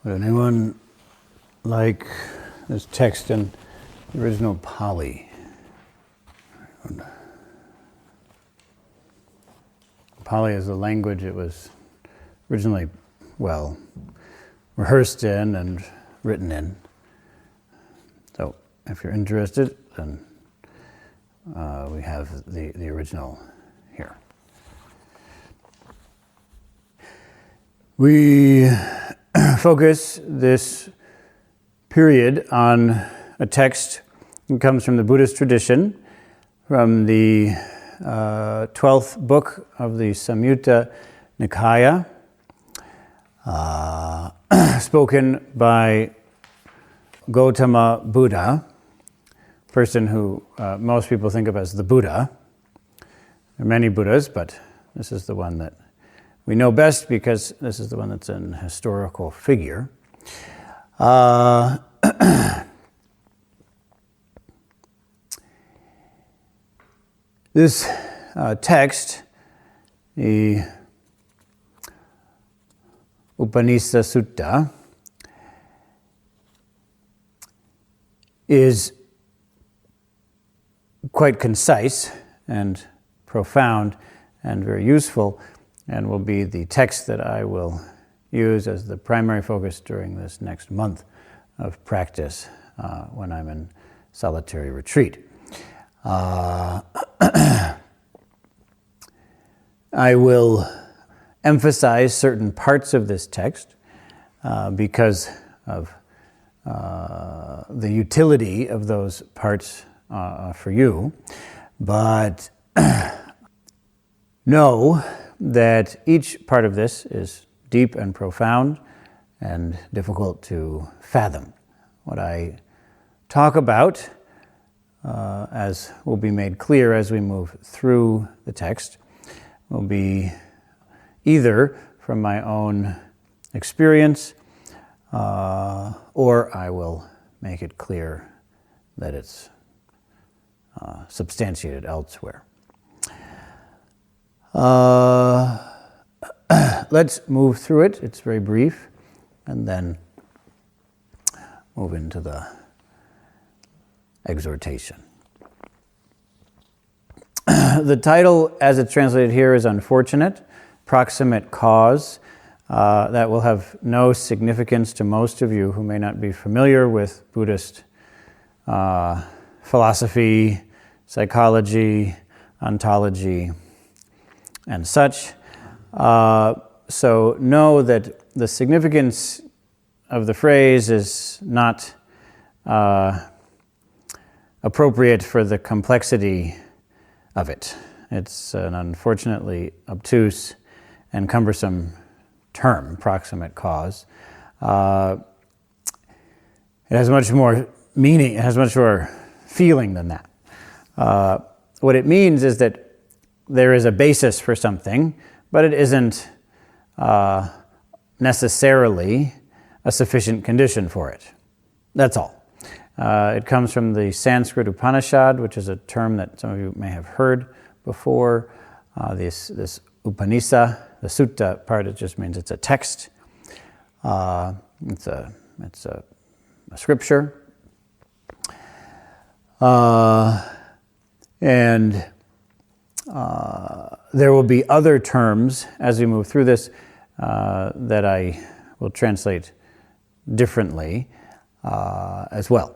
Would anyone like this text in the original Pali? Pali is a language it was originally, rehearsed in and written in. So if you're interested, then we have the original here. We focus this period on a text that comes from the Buddhist tradition, from the 12th book of the Samyutta Nikaya, spoken by Gautama Buddha, person who most people think of as the Buddha. There are many Buddhas, but this is the one that we know best because this is the one that's an historical figure. This text, the Upanisa Sutta, is quite concise and profound and very useful, and will be the text that I will use as the primary focus during this next month of practice when I'm in solitary retreat. I will emphasize certain parts of this text because of the utility of those parts for you, but know that each part of this is deep and profound and difficult to fathom. What I talk about, as will be made clear as we move through the text, will be either from my own experience or I will make it clear that it's substantiated elsewhere. Let's move through it. It's very brief, and then move into the exhortation. The title, as it's translated here, is Unfortunate, Proximate Cause. That will have no significance to most of you who may not be familiar with Buddhist philosophy, psychology, ontology, and such. So know that the significance of the phrase is not appropriate for the complexity of it. It's an unfortunately obtuse and cumbersome term, proximate cause. It has much more meaning, it has much more feeling than that. What it means is that there is a basis for something, but it isn't necessarily a sufficient condition for it. That's all. It comes from the Sanskrit Upanishad, which is a term that some of you may have heard before. This Upanisa, the sutta part, it just means it's a text. It's a scripture. And there will be other terms as we move through this that I will translate differently as well.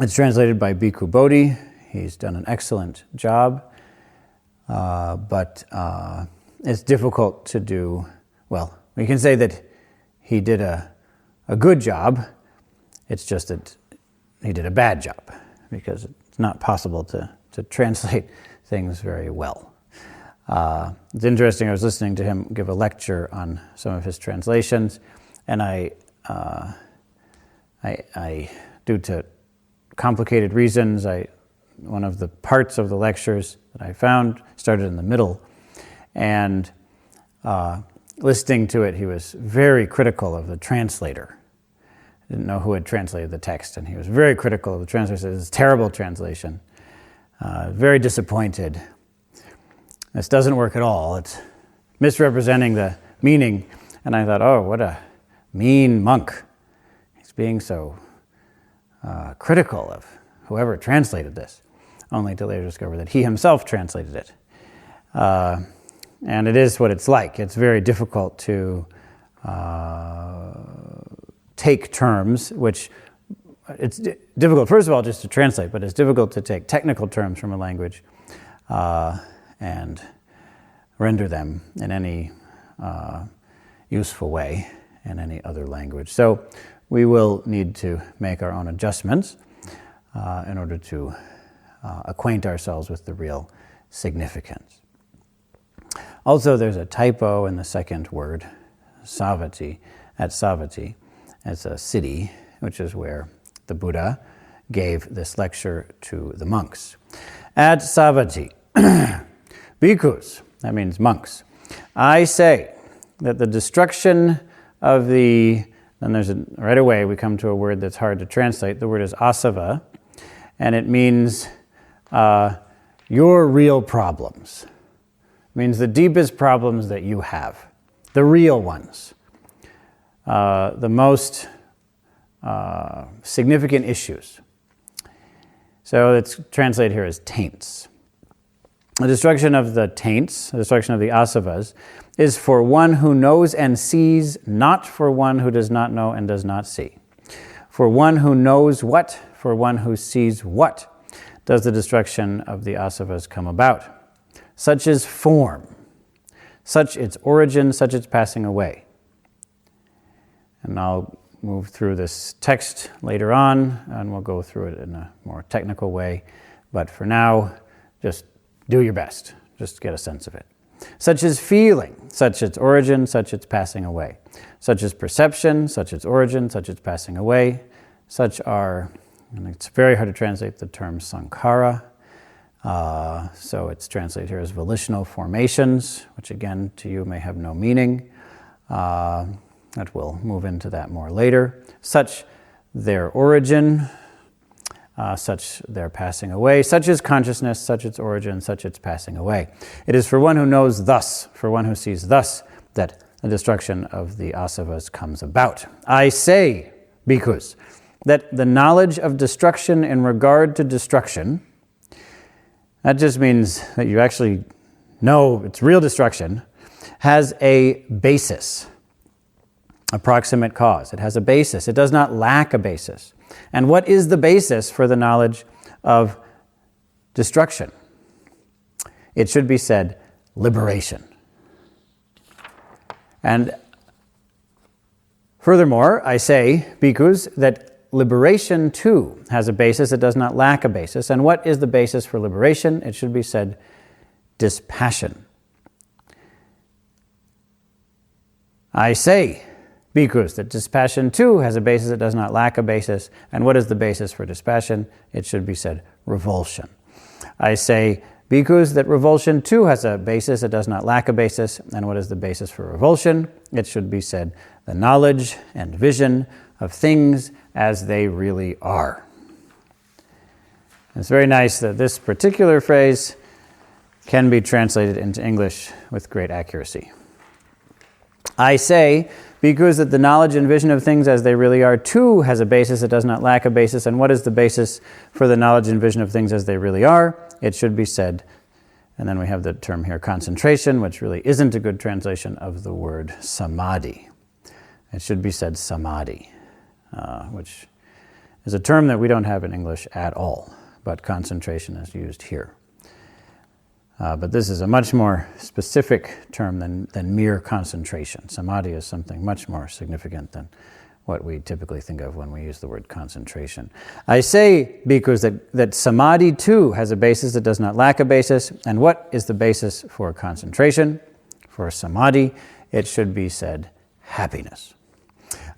It's translated by Bhikkhu Bodhi. He's done an excellent job, but it's difficult to do. Well, we can say that he did a good job. It's just that he did a bad job because it's not possible to translate things very well. It's interesting, I was listening to him give a lecture on some of his translations, and I due to complicated reasons, one of the parts of the lectures that I found started in the middle, and listening to it, he was very critical of the translator. Didn't know who had translated the text, and he was very critical of the translator. He said, "It's a terrible translation. Very disappointed. This doesn't work at all. It's misrepresenting the meaning." And I thought, oh, what a mean monk. He's being so critical of whoever translated this, only to later discover that he himself translated it. And it is what it's like. It's very difficult to take terms, which it's difficult, first of all, just to translate, but it's difficult to take technical terms from a language and render them in any useful way in any other language. So we will need to make our own adjustments in order to acquaint ourselves with the real significance. Also, there's a typo in the second word, Savatthi, at Savatthi. It's a city, which is where the Buddha gave this lecture to the monks. At Savatthi, bhikkhus, that means monks, I say that the destruction of the, then right away we come to a word that's hard to translate. The word is asava, and it means your real problems. It means the deepest problems that you have, the real ones, the most significant issues. So it's translated here as taints. The destruction of the taints, the destruction of the asavas, is for one who knows and sees, not for one who does not know and does not see. For one who knows what, for one who sees what, does the destruction of the asavas come about. Such is form, such its origin, such its passing away. And I'll move through this text later on, and we'll go through it in a more technical way. But for now, just do your best. Just get a sense of it. Such is feeling, such its origin, such its passing away. Such is perception, such its origin, such its passing away. Such are, and it's very hard to translate the term sankhara, so it's translated here as volitional formations, which again to you may have no meaning. That we'll move into that more later. Such their origin, such their passing away. Such is consciousness, such its origin, such its passing away. It is for one who knows thus, for one who sees thus, that the destruction of the asavas comes about. I say, bhikkhus, that the knowledge of destruction in regard to destruction, that just means that you actually know it's real destruction, has a basis, a proximate cause. It has a basis. It does not lack a basis. And what is the basis for the knowledge of destruction? It should be said, liberation. And furthermore, I say, bhikkhus, that liberation too has a basis. It does not lack a basis. And what is the basis for liberation? It should be said, dispassion. I say, bhikkhus, that dispassion too has a basis. It does not lack a basis. And what is the basis for dispassion? It should be said, revulsion. I say, bhikkhus, that revulsion too has a basis. It does not lack a basis. And what is the basis for revulsion? It should be said, the knowledge and vision of things as they really are. It's very nice that this particular phrase can be translated into English with great accuracy. I say, bhikkhus, that the knowledge and vision of things as they really are too has a basis. It does not lack a basis. And what is the basis for the knowledge and vision of things as they really are? It should be said, and then we have the term here, concentration, which really isn't a good translation of the word samadhi. It should be said samadhi, which is a term that we don't have in English at all, but concentration is used here. But this is a much more specific term than mere concentration. Samadhi is something much more significant than what we typically think of when we use the word concentration. I say, bhikkhus, that samadhi too has a basis that does not lack a basis. And what is the basis for concentration? For samadhi, it should be said happiness.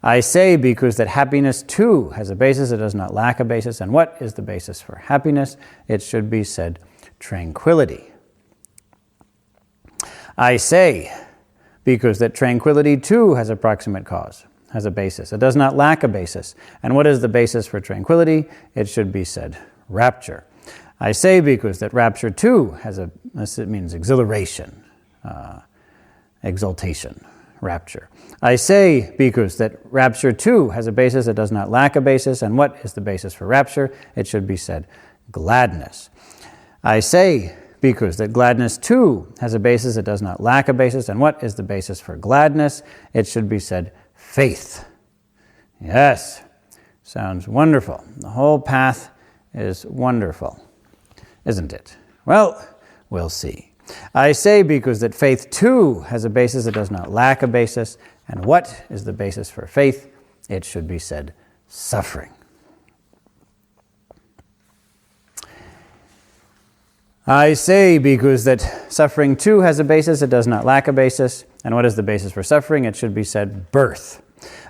I say, bhikkhus, that happiness too has a basis that does not lack a basis. And what is the basis for happiness? It should be said tranquility. I say, bhikkhus, that tranquility too has a proximate cause, has a basis. It does not lack a basis. And what is the basis for tranquility? It should be said rapture. I say, bhikkhus, that rapture too has it means exhilaration, exaltation, rapture. I say, bhikkhus, that rapture too has a basis that does not lack a basis, and what is the basis for rapture? It should be said, gladness. I say, bhikkhus, that gladness too has a basis that does not lack a basis, and what is the basis for gladness? It should be said, faith. Yes, sounds wonderful. The whole path is wonderful, isn't it? Well, we'll see. I say, bhikkhus, that faith too has a basis that does not lack a basis, and what is the basis for faith? It should be said, suffering. I say, bhikkhus, that suffering too has a basis that does not lack a basis, and what is the basis for suffering? It should be said, birth.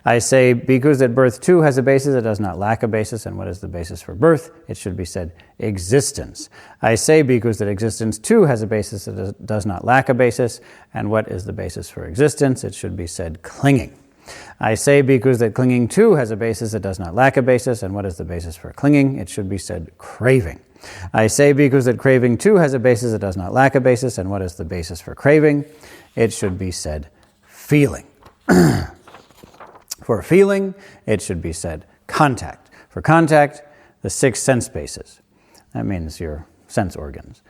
I say, bhikkhus, that birth too has a basis that does not lack a basis, and what is the basis for birth? It should be said, existence. I say, bhikkhus, that existence too has a basis that does not lack a basis, and what is the basis for existence? It should be said, clinging. I say, bhikkhus, that clinging too has a basis that does not lack a basis, and what is the basis for clinging? It should be said, craving. I say, bhikkhus, that craving too has a basis that does not lack a basis, and what is the basis for craving? It should be said, feeling. For feeling, it should be said, contact. For contact, the 6 sense bases. That means your sense organs.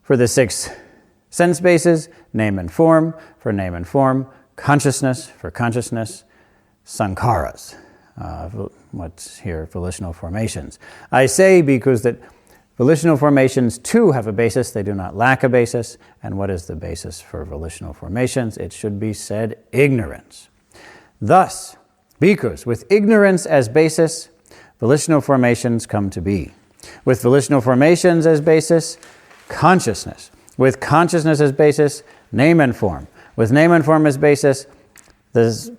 For the 6 sense bases, name and form. For name and form, consciousness. For consciousness, sankharas. What's here? Volitional formations. I say, bhikkhus, that volitional formations too have a basis. They do not lack a basis. And what is the basis for volitional formations? It should be said, ignorance. Thus, bhikkhus, with ignorance as basis, volitional formations come to be. With volitional formations as basis, consciousness. With consciousness as basis, name and form. With name and form as basis, the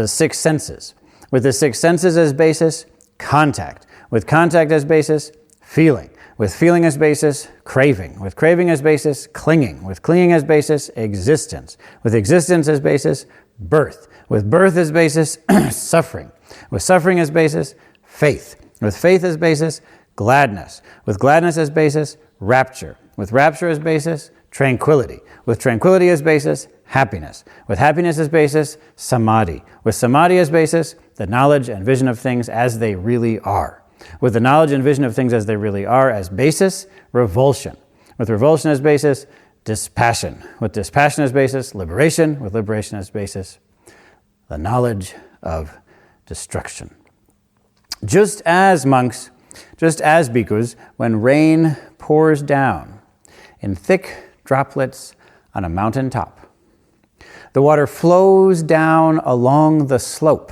6 senses. With the 6 senses as basis, contact. With contact as basis, feeling. With feeling as basis, craving. With craving as basis, clinging. With clinging as basis, existence. With existence as basis, birth. With birth as basis, suffering. With suffering as basis, faith. With faith as basis, gladness. With gladness as basis, rapture. With rapture as basis, tranquility. With tranquility as basis, happiness. With happiness as basis, samadhi. With samadhi as basis, the knowledge and vision of things as they really are. With the knowledge and vision of things as they really are as basis, revulsion. With revulsion as basis, dispassion. With dispassion as basis, liberation. With liberation as basis, the knowledge of destruction. Just as monks, just as bhikkhus, when rain pours down in thick droplets on a mountain top, the water flows down along the slope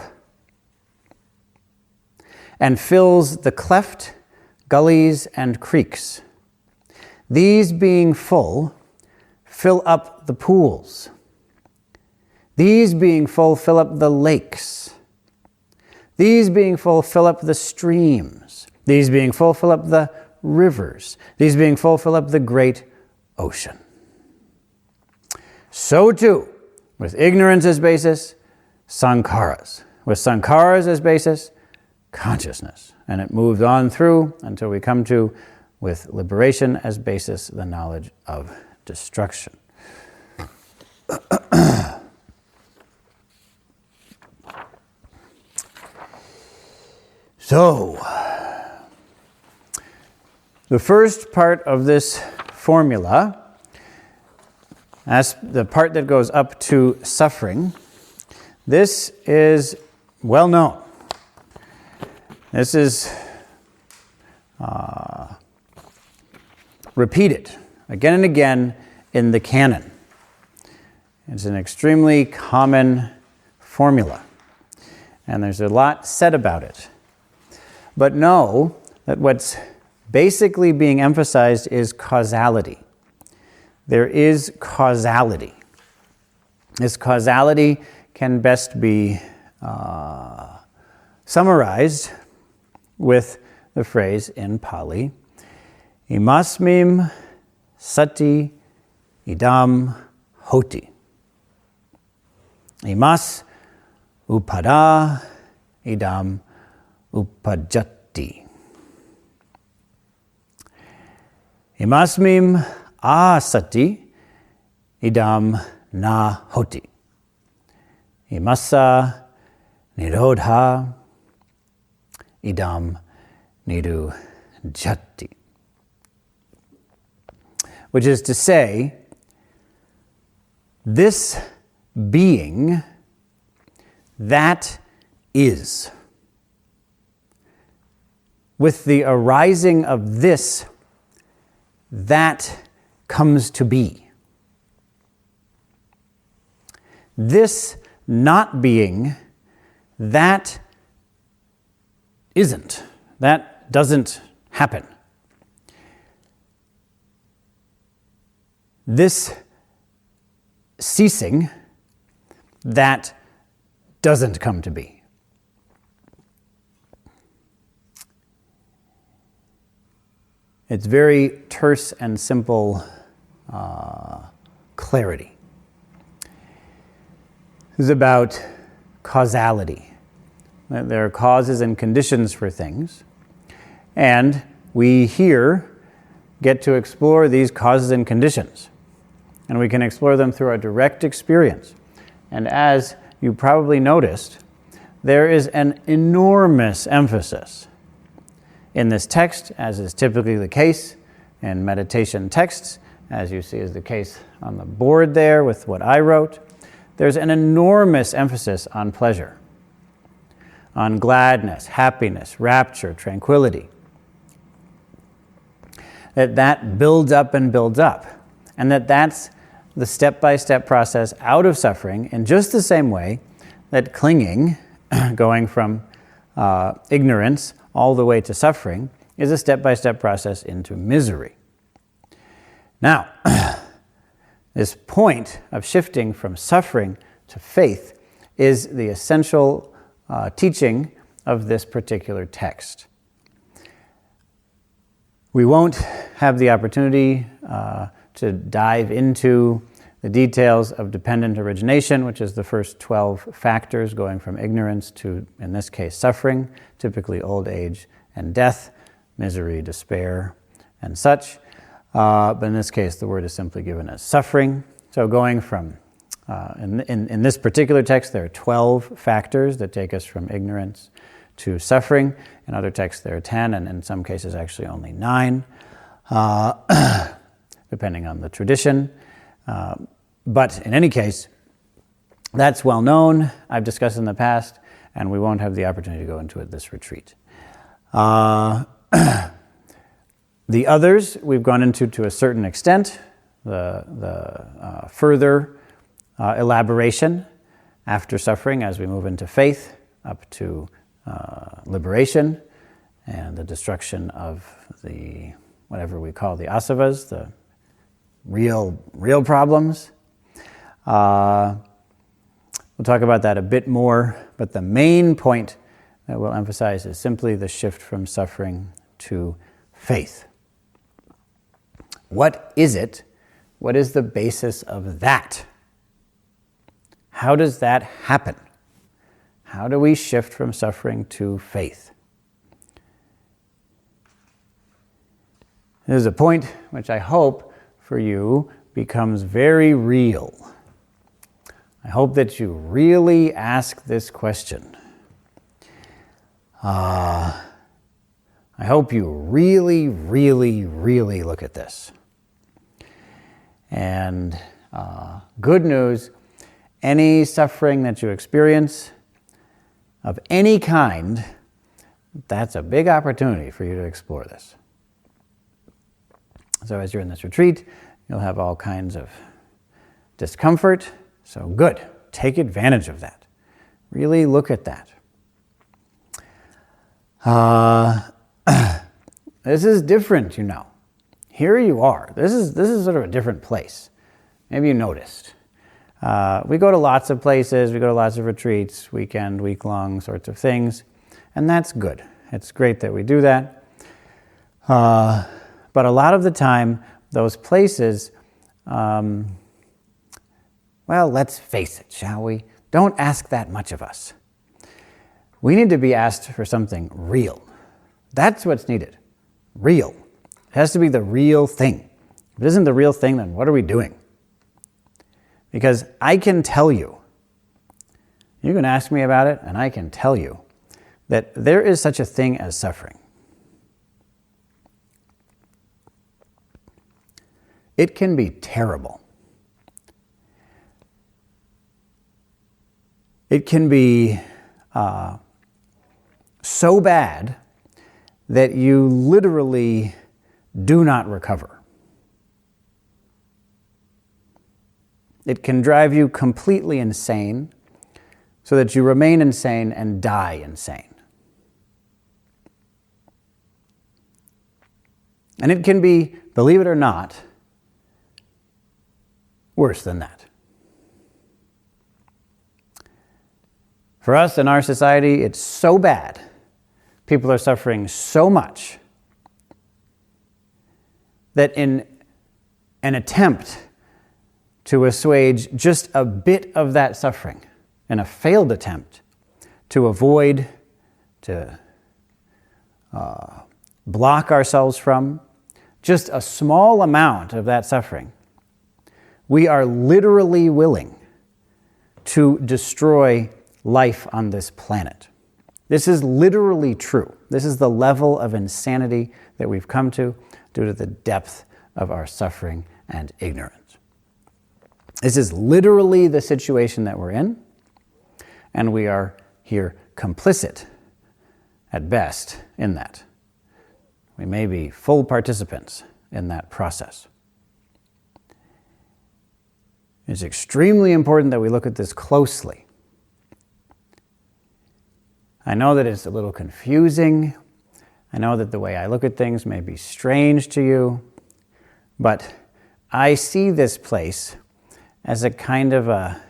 and fills the cleft, gullies, and creeks. These being full, fill up the pools. These being full, fill up the lakes. These being full, fill up the streams. These being full, fill up the rivers. These being full, fill up the great ocean. So too, with ignorance as basis, sankharas. With sankharas as basis, consciousness. And it moves on through until we come to, with liberation as basis, the knowledge of destruction. So, the first part of this formula, as the part that goes up to suffering, this is well known. This is repeated again and again in the canon. It's an extremely common formula, and there's a lot said about it. But know that what's basically being emphasized is causality. There is causality. This causality can best be summarized with the phrase in Pali, imasmim sati idam hoti. Imas upada idam upajati. Imasmim asati idam na hoti. imassa nirodha idam nidu jati. Which is to say, this being, that is. With the arising of this, that comes to be. This not being, that isn't. That doesn't happen. This ceasing, that doesn't come to be. It's very terse and simple clarity. This is about causality. There are causes and conditions for things, and we here get to explore these causes and conditions. And we can explore them through our direct experience. And as you probably noticed, there is an enormous emphasis in this text, as is typically the case in meditation texts, as you see is the case on the board there with what I wrote. There's an enormous emphasis on pleasure, on gladness, happiness, rapture, tranquility. That builds up and builds up. And that's the step-by-step process out of suffering in just the same way that clinging, going from ignorance all the way to suffering, is a step-by-step process into misery. Now, this point of shifting from suffering to faith is the essential teaching of this particular text. We won't have the opportunity to dive into the details of dependent origination, which is the first 12 factors going from ignorance to, in this case, suffering, typically old age and death, misery, despair, and such. But in this case, the word is simply given as suffering. So going from, in this particular text, there are 12 factors that take us from ignorance to suffering. In other texts, there are 10, and in some cases, actually only 9, depending on the tradition. But in any case, that's well known. I've discussed in the past, and we won't have the opportunity to go into it this retreat. The others we've gone into to a certain extent. The further elaboration after suffering as we move into faith, up to liberation and the destruction of the, whatever we call the asavas, the real problems. We'll talk about that a bit more, but the main point that we'll emphasize is simply the shift from suffering to faith. What is it? What is the basis of that? How does that happen? How do we shift from suffering to faith? This is a point which I hope for you becomes very real. I hope that you really ask this question. I hope you really, really, really look at this. And good news, any suffering that you experience of any kind, that's a big opportunity for you to explore this. So as you're in this retreat, you'll have all kinds of discomfort. So good, take advantage of that. Really look at that. This is different, you know. Here you are. This is sort of a different place. Maybe you noticed. We go to lots of places. We go to lots of retreats, weekend, week-long sorts of things, and that's good. It's great that we do that. But a lot of the time, those places, well, let's face it, shall we? Don't ask that much of us. We need to be asked for something real. That's what's needed. Real. It has to be the real thing. If it isn't the real thing, then what are we doing? Because I can tell you You can ask me about it, and I can tell you that there is such a thing as suffering. It can be terrible. It can be so bad that you literally do not recover. It can drive you completely insane so that you remain insane and die insane. And it can be, believe it or not, worse than that. For us in our society, it's so bad. People are suffering so much that in an attempt to assuage just a bit of that suffering, in a failed attempt to avoid, to block ourselves from, just a small amount of that suffering, we are literally willing to destroy life on this planet. This is literally true. This is the level of insanity that we've come to due to the depth of our suffering and ignorance. This is literally the situation that we're in, and we are here complicit, at best, in that. We may be full participants in that process. It's extremely important that we look at this closely. I know that it's a little confusing. I know that the way I look at things may be strange to you, but I see this place as a kind of a,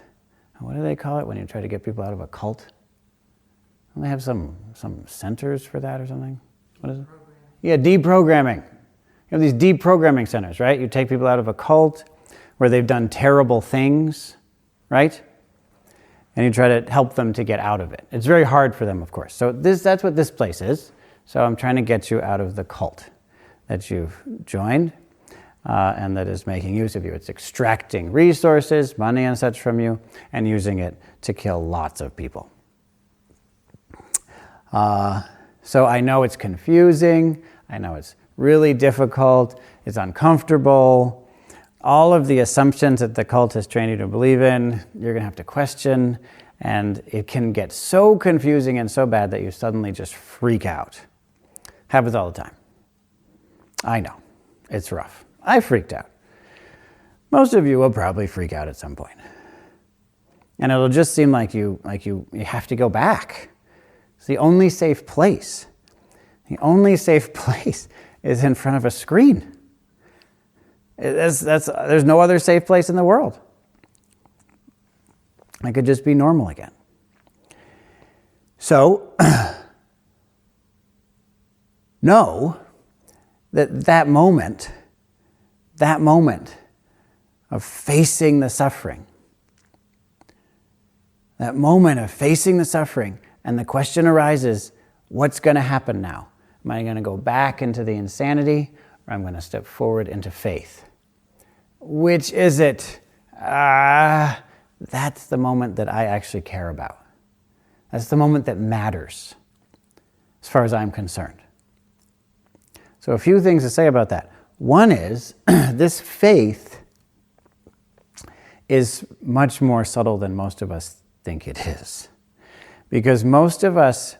what do they call it when you try to get people out of a cult? Don't they have some centers for that or something? What is it? Yeah, deprogramming. You have these deprogramming centers, right? You take people out of a cult where they've done terrible things, right? And you try to help them to get out of it. It's very hard for them, of course. So that's what this place is. So I'm trying to get you out of the cult that you've joined and that is making use of you. It's extracting resources, money and such from you, and using it to kill lots of people. So I know it's confusing. I know it's really difficult. It's uncomfortable. All of the assumptions that the cult has trained you to believe in, you're going to have to question, and it can get so confusing and so bad that you suddenly just freak out. Happens all the time. I know. It's rough. I freaked out. Most of you will probably freak out at some point. And it'll just seem like you have to go back. It's the only safe place. The only safe place is in front of a screen. There's no other safe place in the world. I could just be normal again. So, know that moment of facing the suffering, and the question arises, what's going to happen now? Am I going to go back into the insanity, or I'm going to step forward into faith? Which is it? That's the moment that I actually care about. That's the moment that matters, as far as I'm concerned. So a few things to say about that. One is, this faith is much more subtle than most of us think it is. Because most of us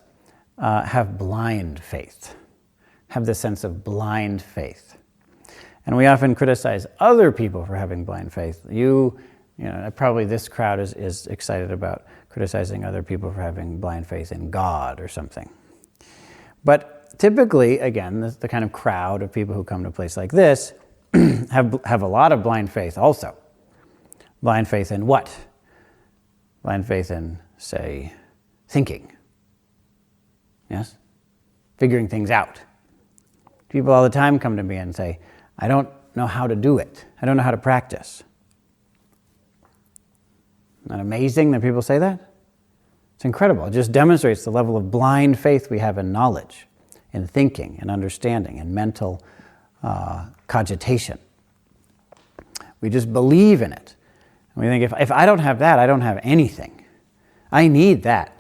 have blind faith, have the sense of blind faith. And we often criticize other people for having blind faith. You know, probably this crowd is excited about criticizing other people for having blind faith in God or something. But typically, again, the kind of crowd of people who come to a place like this have a lot of blind faith also. Blind faith in what? Blind faith in, say, thinking. Yes? Figuring things out. People all the time come to me and say, I don't know how to do it. I don't know how to practice. Isn't that amazing that people say that? It's incredible. It just demonstrates the level of blind faith we have in knowledge, in thinking, in understanding, in mental cogitation. We just believe in it. And we think, if I don't have that, I don't have anything. I need that.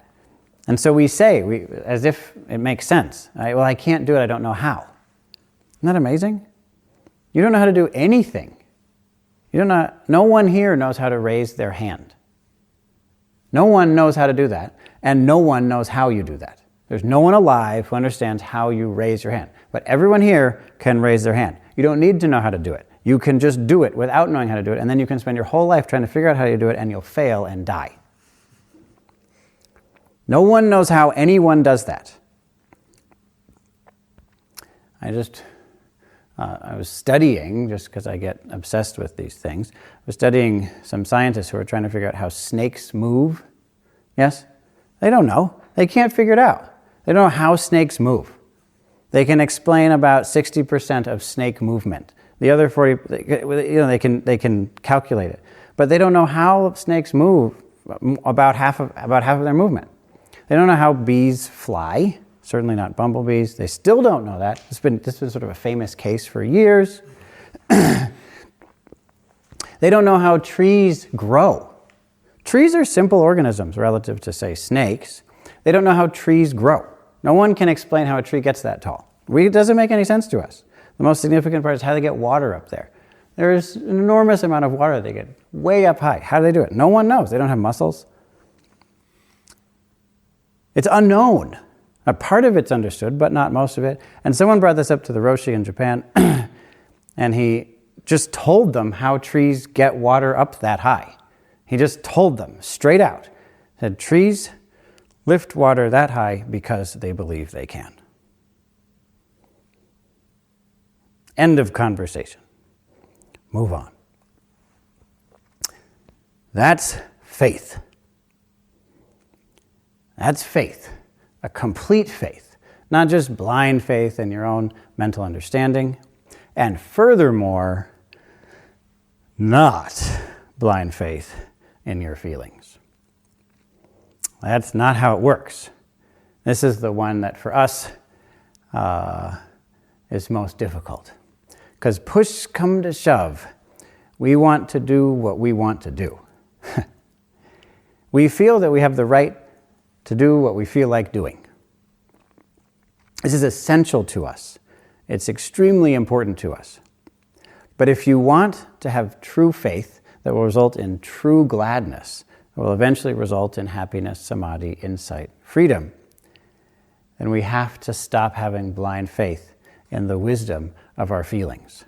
And so we say, as if it makes sense. Well, I can't do it, I don't know how. Isn't that amazing? You don't know how to do anything. No one here knows how to raise their hand. No one knows how to do that, and no one knows how you do that. There's no one alive who understands how you raise your hand. But everyone here can raise their hand. You don't need to know how to do it. You can just do it without knowing how to do it, and then you can spend your whole life trying to figure out how you do it, and you'll fail and die. No one knows how anyone does that. I was studying, just because I get obsessed with these things, I was studying some scientists who are trying to figure out how snakes move. Yes? They don't know. They can't figure it out. They don't know how snakes move. They can explain about 60% of snake movement. The other 40, they can calculate it. But they don't know how snakes move about half of their movement. They don't know how bees fly. Certainly not bumblebees. They still don't know that. This has been sort of a famous case for years. They don't know how trees grow. Trees are simple organisms relative to, say, snakes. They don't know how trees grow. No one can explain how a tree gets that tall. It doesn't make any sense to us. The most significant part is how they get water up there. There's an enormous amount of water they get way up high. How do they do it? No one knows. They don't have muscles. It's unknown. A part of it's understood, but not most of it. And someone brought this up to the Roshi in Japan, and he just told them how trees get water up that high. He just told them straight out. Said, trees lift water that high because they believe they can. End of conversation. Move on. That's faith. That's faith. A complete faith, not just blind faith in your own mental understanding, and furthermore, not blind faith in your feelings. That's not how it works. This is the one that for us is most difficult. Because push come to shove, we want to do what we want to do. We feel that we have the right to do what we feel like doing. This is essential to us. It's extremely important to us. But if you want to have true faith that will result in true gladness, that will eventually result in happiness, samadhi, insight, freedom, then we have to stop having blind faith in the wisdom of our feelings.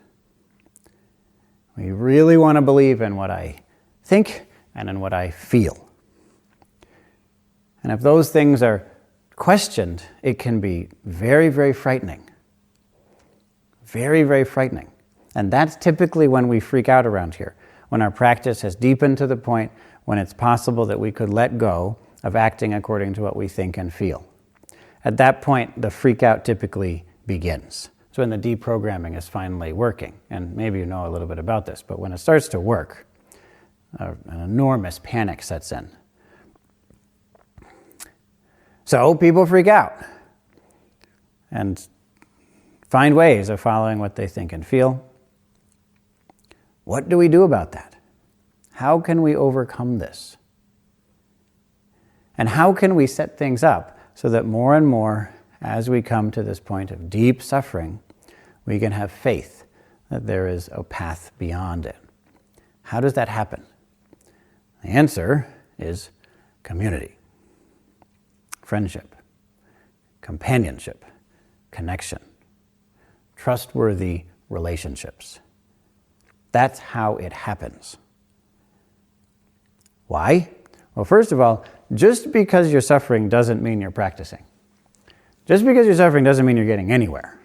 We really want to believe in what I think and in what I feel. And if those things are questioned, it can be very, very frightening. Very, very frightening. And that's typically when we freak out around here, when our practice has deepened to the point when it's possible that we could let go of acting according to what we think and feel. At that point, the freak out typically begins. So when the deprogramming is finally working, and maybe you know a little bit about this, but when it starts to work, an enormous panic sets in. So people freak out and find ways of following what they think and feel. What do we do about that? How can we overcome this? And how can we set things up so that more and more, as we come to this point of deep suffering, we can have faith that there is a path beyond it? How does that happen? The answer is community. Friendship, companionship, connection, trustworthy relationships. That's how it happens. Why? Well, first of all, just because you're suffering doesn't mean you're practicing. Just because you're suffering doesn't mean you're getting anywhere.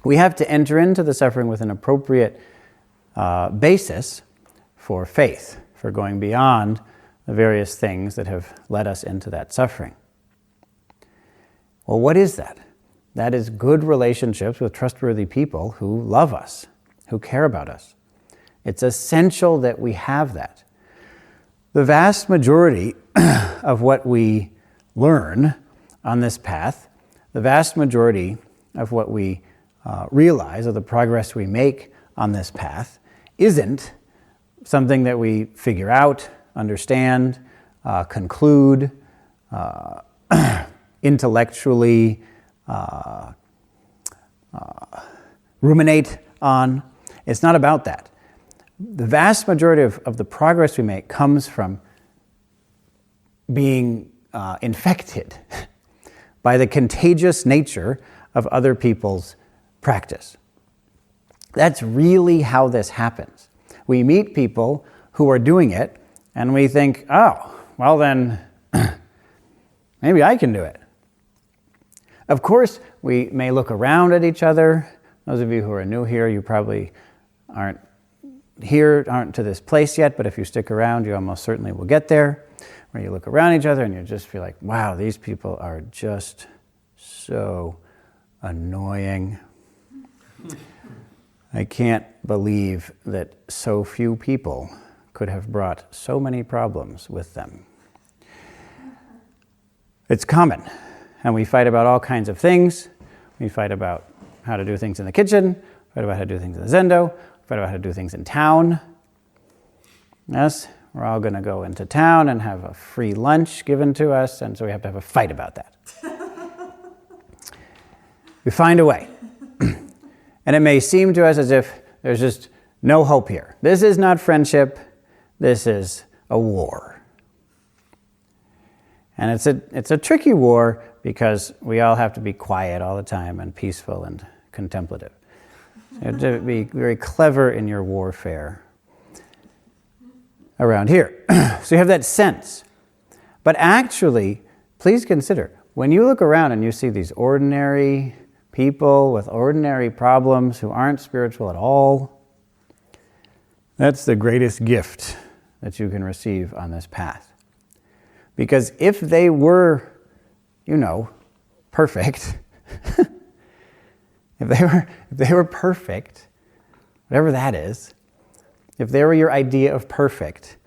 We have to enter into the suffering with an appropriate basis for faith, for going beyond the various things that have led us into that suffering. Well, what is that? That is good relationships with trustworthy people who love us, who care about us. It's essential that we have that. The vast majority of what we learn on this path, the vast majority of what we realize, of the progress we make on this path, isn't something that we figure out, understand, conclude, intellectually ruminate on. It's not about that. The vast majority of the progress we make comes from being infected by the contagious nature of other people's practice. That's really how this happens. We meet people who are doing it, and we think, oh, well then, maybe I can do it. Of course, we may look around at each other. Those of you who are new here, you probably aren't to this place yet, but if you stick around, you almost certainly will get there, where you look around each other and you just feel like, wow, these people are just so annoying. I can't believe that so few people could have brought so many problems with them. It's common, and we fight about all kinds of things. We fight about how to do things in the kitchen, fight about how to do things in the zendo, fight about how to do things in town. Yes, we're all going to go into town and have a free lunch given to us, and so we have to have a fight about that. We find a way. And it may seem to us as if there's just no hope here. This is not friendship. This is a war. And it's a tricky war because we all have to be quiet all the time and peaceful and contemplative. So you have to be very clever in your warfare around here. So you have that sense. But actually, please consider, when you look around and you see these ordinary people with ordinary problems who aren't spiritual at all, that's the greatest gift that you can receive on this path. Because if they were, perfect, if they were perfect, whatever that is, if they were your idea of perfect,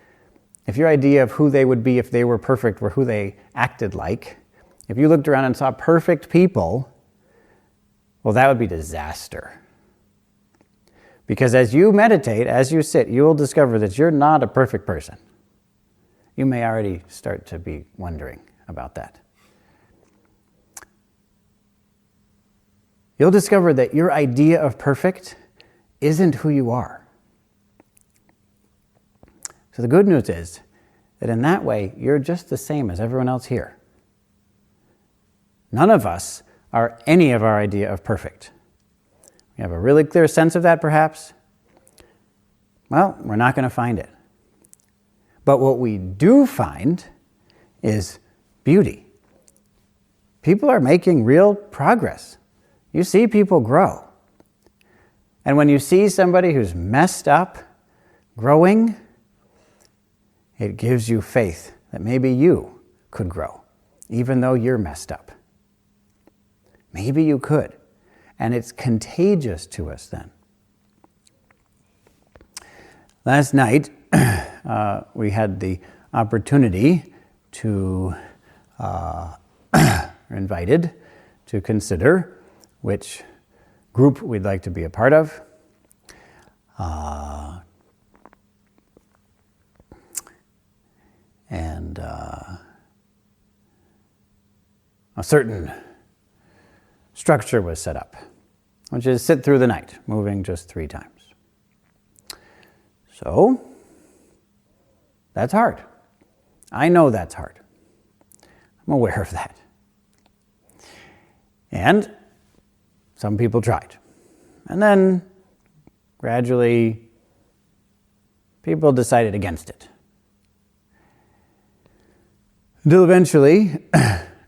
if your idea of who they would be if they were perfect were who they acted like, if you looked around and saw perfect people, well, that would be disaster. Because as you meditate, as you sit, you will discover that you're not a perfect person. You may already start to be wondering about that. You'll discover that your idea of perfect isn't who you are. So the good news is that in that way, you're just the same as everyone else here. None of us are any of our idea of perfect. We have a really clear sense of that, perhaps. Well, we're not going to find it. But what we do find is beauty. People are making real progress. You see people grow. And when you see somebody who's messed up growing, it gives you faith that maybe you could grow, even though you're messed up. Maybe you could. And it's contagious to us then. Last night, we had the opportunity to, invited to consider which group we'd like to be a part of. And a certain structure was set up, which is sit through the night, moving just 3 times. So, that's hard. I know that's hard. I'm aware of that. And some people tried. And then, gradually, people decided against it. Until eventually,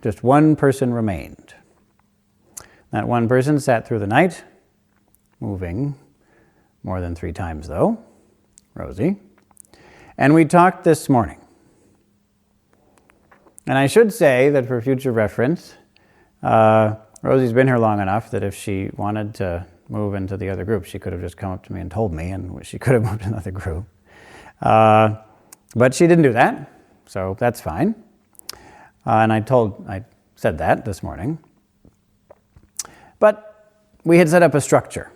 just one person remained. That one person sat through the night, moving more than 3 times though, Rosie. And we talked this morning. And I should say that for future reference, Rosie's been here long enough that if she wanted to move into the other group, she could have just come up to me and told me, and she could have moved to another group. But she didn't do that, so that's fine. And I said that this morning. But we had set up a structure.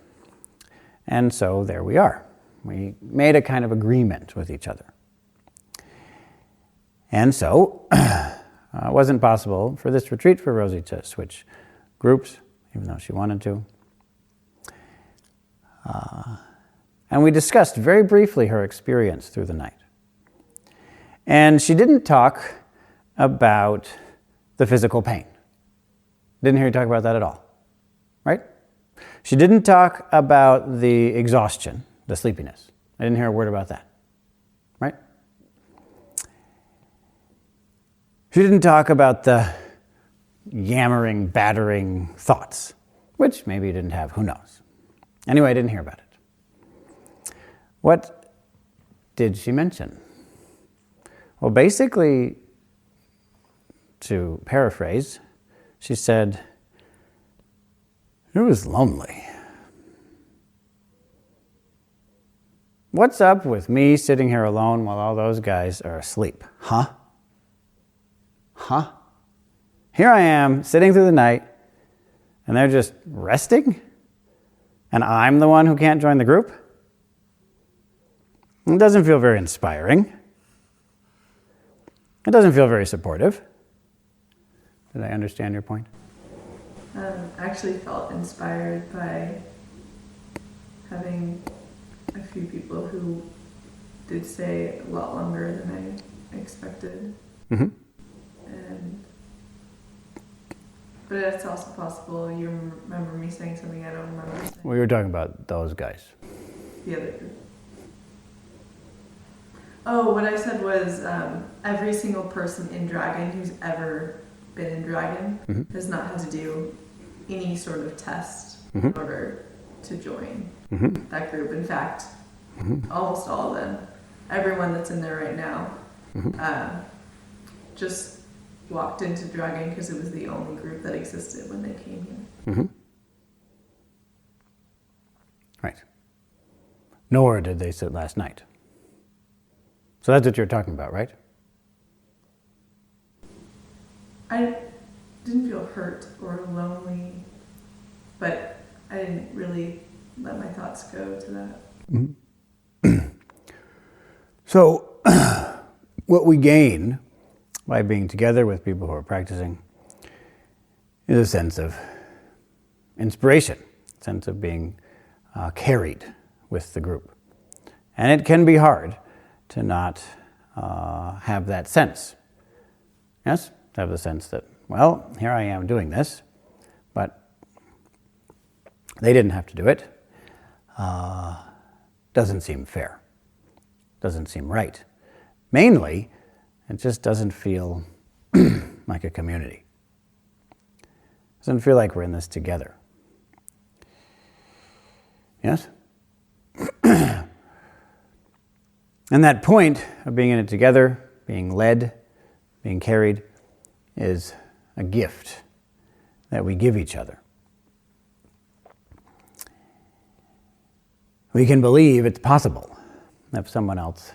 And so there we are. We made a kind of agreement with each other. And so it wasn't possible for this retreat for Rosie to switch groups, even though she wanted to. And we discussed very briefly her experience through the night. And she didn't talk about the physical pain. Didn't hear you talk about that at all, right? She didn't talk about the exhaustion, the sleepiness. I didn't hear a word about that, right? She didn't talk about the yammering, battering thoughts, which maybe you didn't have, who knows. Anyway, I didn't hear about it. What did she mention? Well, basically, to paraphrase, she said, it was lonely. What's up with me sitting here alone while all those guys are asleep? Huh? Here I am, sitting through the night, and they're just resting? And I'm the one who can't join the group? It doesn't feel very inspiring. It doesn't feel very supportive. Did I understand your point? I actually felt inspired by having a few people who did stay a lot longer than I expected. Mm-hmm. But it's also possible you remember me saying something I don't remember saying. We were talking about those guys. The other group. Oh, what I said was every single person in Dragon who's ever been in Dragon Mm-hmm. has not had to do any sort of test Mm-hmm. in order to join Mm-hmm. that group. In fact, Mm-hmm. almost all of them, everyone that's in there right now, Mm-hmm. just walked into Dragon because it was the only group that existed when they came here. Mm-hmm. Right. Nor did they sit last night. So that's what you're talking about, right? I didn't feel hurt or lonely, but I didn't really let my thoughts go to that. Mm-hmm. So what we gain by being together with people who are practicing is a sense of inspiration, a sense of being carried with the group. And it can be hard to not have that sense. Yes? To have the sense that, well, here I am doing this, but they didn't have to do it. Doesn't seem fair. Doesn't seem right. Mainly, it just doesn't feel like a community. Doesn't feel like we're in this together. Yes? And that point of being in it together, being led, being carried, is a gift that we give each other. We can believe it's possible if someone else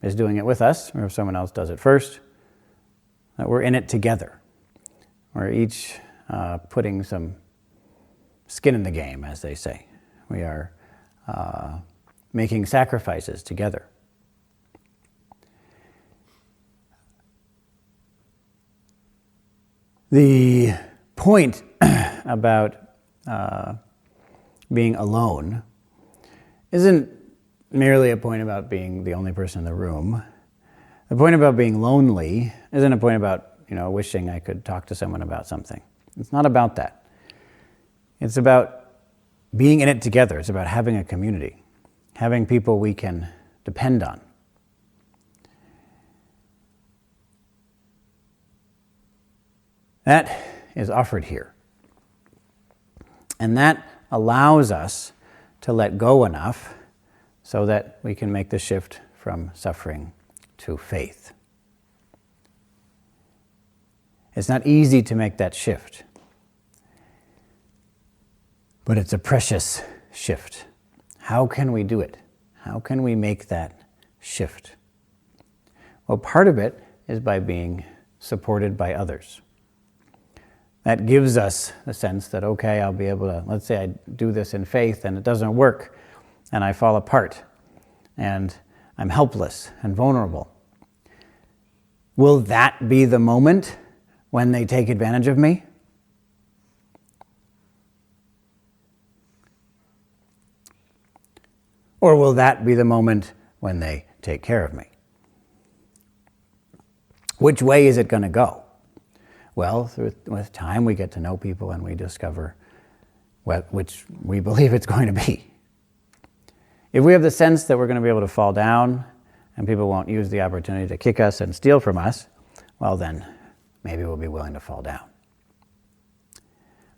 is doing it with us, or if someone else does it first, that we're in it together. We're each putting some skin in the game, as they say. We are making sacrifices together. The point about being alone isn't merely a point about being the only person in the room. The point about being lonely isn't a point about, wishing I could talk to someone about something. It's not about that. It's about being in it together. It's about having a community, having people we can depend on. That is offered here. And that allows us to let go enough so that we can make the shift from suffering to faith. It's not easy to make that shift, but it's a precious shift. How can we do it? How can we make that shift? Well, part of it is by being supported by others. That gives us the sense that, okay, I'll be able to, let's say I do this in faith and it doesn't work and I fall apart and I'm helpless and vulnerable. will that be the moment when they take advantage of me? Or will that be the moment when they take care of me? Which way is it going to go? Well, with time we get to know people and we discover which we believe it's going to be. If we have the sense that we're going to be able to fall down and people won't use the opportunity to kick us and steal from us, well then, maybe we'll be willing to fall down.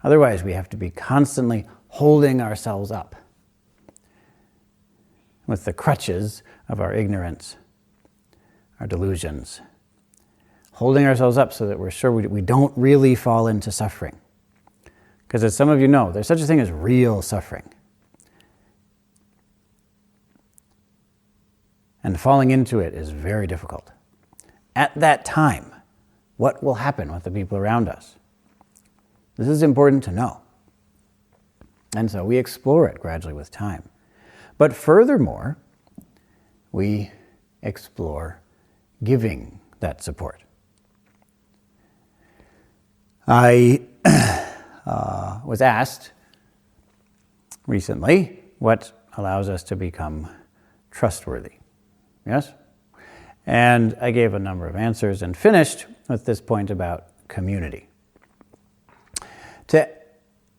Otherwise, we have to be constantly holding ourselves up with the crutches of our ignorance, our delusions, holding ourselves up so that we're sure we don't really fall into suffering. Because as some of you know, there's such a thing as real suffering. And falling into it is very difficult. At that time, what will happen with the people around us? This is important to know. And so we explore it gradually with time. But furthermore, we explore giving that support. I was asked recently what allows us to become trustworthy. Yes? And I gave a number of answers and finished with this point about community. To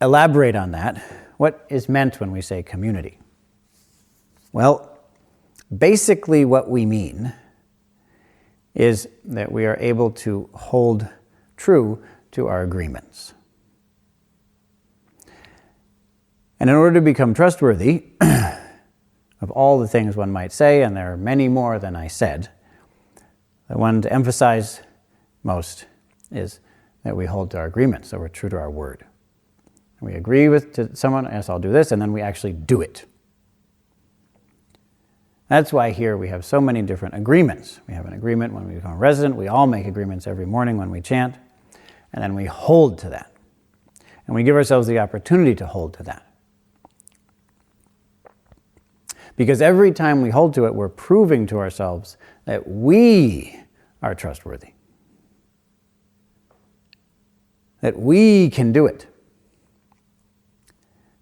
elaborate on that, what is meant when we say community? Well, basically what we mean is that we are able to hold true to our agreements. And in order to become trustworthy, of all the things one might say, and there are many more than I said, the one to emphasize most is that we hold to our agreements, so we're true to our word. We agree to someone, yes, I'll do this, and then we actually do it. That's why here we have so many different agreements. We have an agreement when we become a resident. We all make agreements every morning when we chant, and then we hold to that. And we give ourselves the opportunity to hold to that. Because every time we hold to it, we're proving to ourselves that we are trustworthy. That we can do it.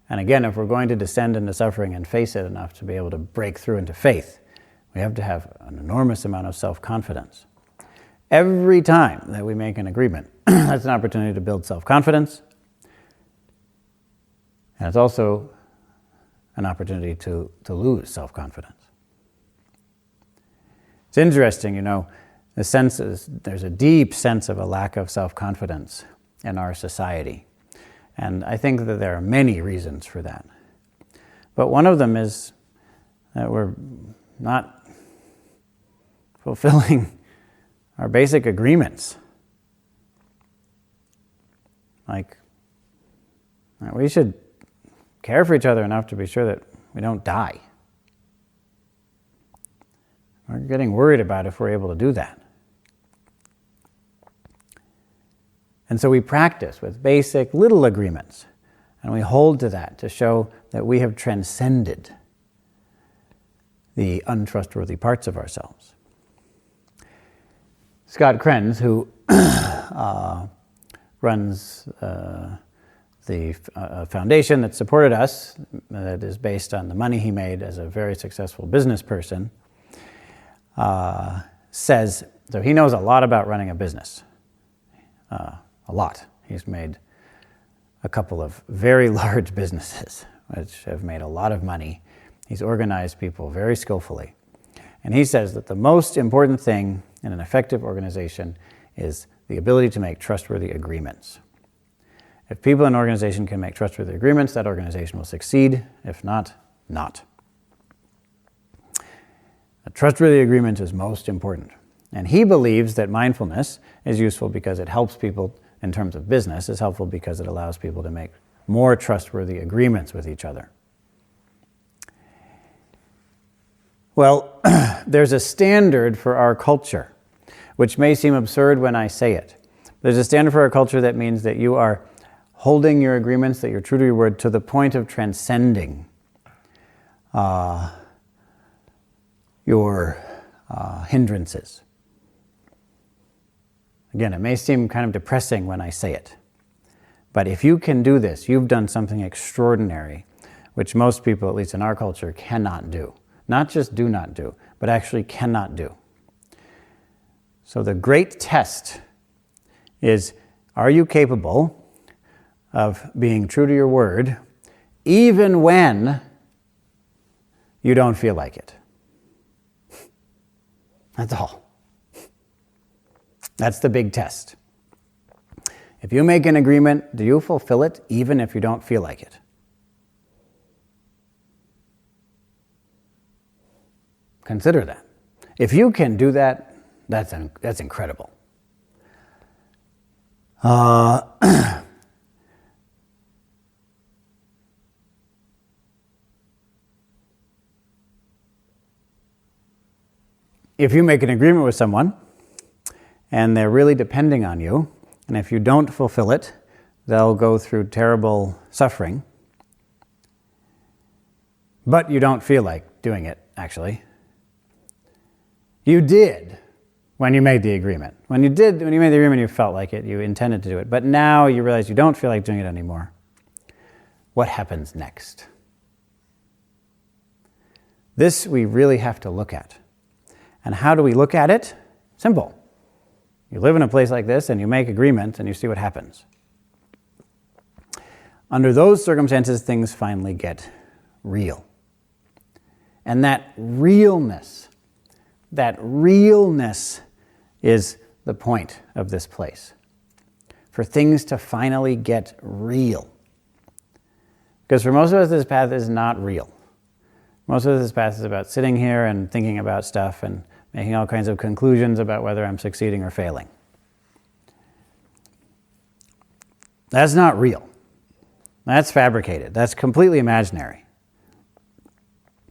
And again, if we're going to descend into suffering and face it enough to be able to break through into faith, we have to have an enormous amount of self-confidence. Every time that we make an agreement, that's an opportunity to build self-confidence. And it's also an opportunity to lose self-confidence. It's interesting, there's a deep sense of a lack of self-confidence in our society. And I think that there are many reasons for that. But one of them is that we're not fulfilling our basic agreements. Like, we should care for each other enough to be sure that we don't die. We're getting worried about if we're able to do that. And so we practice with basic little agreements, and we hold to that to show that we have transcended the untrustworthy parts of ourselves. Scott Krenz, who runs the foundation that supported us, that is based on the money he made as a very successful business person, says, so he knows a lot about running a business. A lot. He's made a couple of very large businesses, which have made a lot of money. He's organized people very skillfully. And he says that the most important thing in an effective organization is the ability to make trustworthy agreements. If people in an organization can make trustworthy agreements, that organization will succeed. If not, not. A trustworthy agreement is most important. And he believes that mindfulness is useful because it helps people in terms of business. It's helpful because it allows people to make more trustworthy agreements with each other. Well, there's a standard for our culture, which may seem absurd when I say it. There's a standard for our culture that means that you are holding your agreements, that you're true to your word, to the point of transcending your hindrances. Again, it may seem kind of depressing when I say it, but if you can do this, you've done something extraordinary, which most people, at least in our culture, cannot do. Not just do not do, but actually cannot do. So the great test is, are you capable of being true to your word even when you don't feel like it? That's all. That's the big test. If you make an agreement, do you fulfill it even if you don't feel like it? Consider that. If you can do that, that's incredible. If you make an agreement with someone and they're really depending on you, and if you don't fulfill it, they'll go through terrible suffering, but you don't feel like doing it, actually. You did when you made the agreement. When you made the agreement, you felt like it, you intended to do it, but now you realize you don't feel like doing it anymore. What happens next? This we really have to look at. And how do we look at it? Simple. You live in a place like this and you make agreements and you see what happens. Under those circumstances, things finally get real. And that realness is the point of this place. For things to finally get real. Because for most of us, this path is not real. Most of this path is about sitting here and thinking about stuff and making all kinds of conclusions about whether I'm succeeding or failing. That's not real. That's fabricated. That's completely imaginary.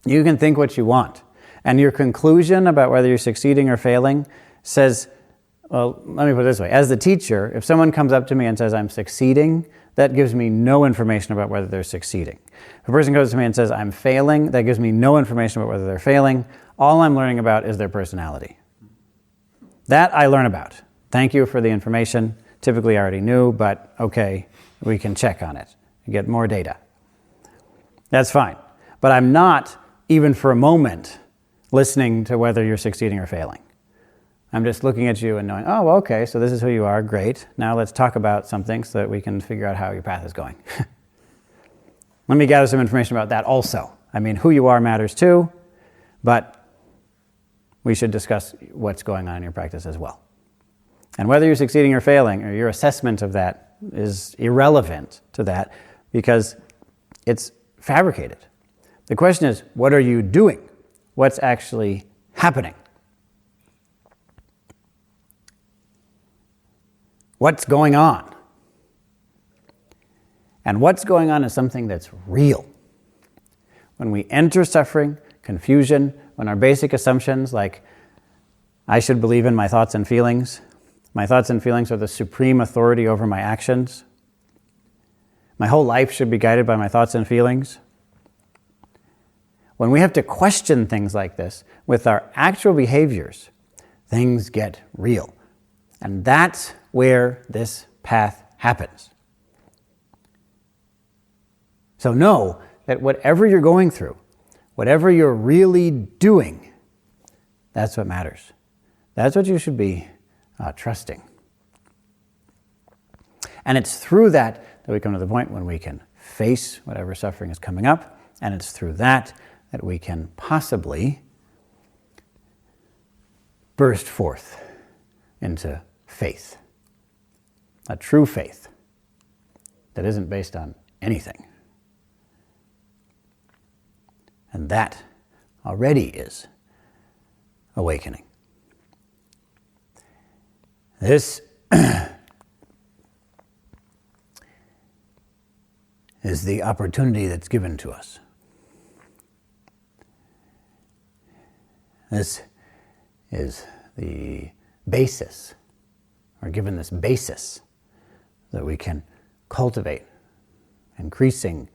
You can think what you want. And your conclusion about whether you're succeeding or failing says, well, let me put it this way. As the teacher, if someone comes up to me and says I'm succeeding, that gives me no information about whether they're succeeding. If a person goes to me and says I'm failing, that gives me no information about whether they're failing. All I'm learning about is their personality. That I learn about. Thank you for the information. Typically I already knew, but okay, we can check on it and get more data. That's fine. But I'm not, even for a moment, listening to whether you're succeeding or failing. I'm just looking at you and knowing, oh, well, okay, so this is who you are, great. Now let's talk about something so that we can figure out how your path is going. Let me gather some information about that also. I mean, who you are matters too, but we should discuss what's going on in your practice as well. And whether you're succeeding or failing, or your assessment of that is irrelevant to that because it's fabricated. The question is, what are you doing? What's actually happening? What's going on? And what's going on is something that's real. When we enter suffering, confusion, when our basic assumptions like, I should believe in my thoughts and feelings are the supreme authority over my actions, my whole life should be guided by my thoughts and feelings. When we have to question things like this with our actual behaviors, things get real. And that's where this path happens. So know that whatever you're going through, whatever you're really doing, that's what matters. That's what you should be trusting. And it's through that we come to the point when we can face whatever suffering is coming up, and it's through that we can possibly burst forth into faith. A true faith that isn't based on anything. And that already is awakening. This is the opportunity that's given to us. This is the basis, or given this basis, that we can cultivate increasing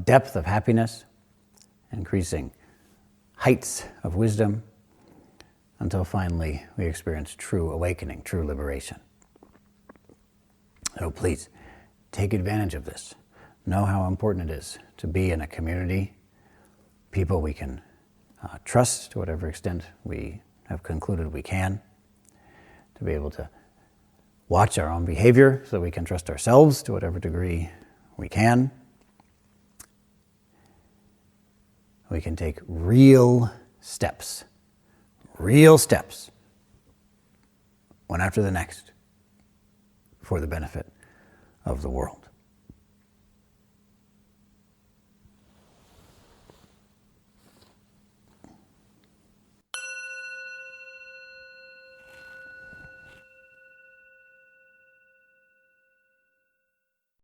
depth of happiness, increasing heights of wisdom, until finally we experience true awakening, true liberation. So please, take advantage of this. Know how important it is to be in a community, people we can trust to whatever extent we have concluded we can, to be able to watch our own behavior so we can trust ourselves to whatever degree we can. We can take real steps, one after the next, for the benefit of the world.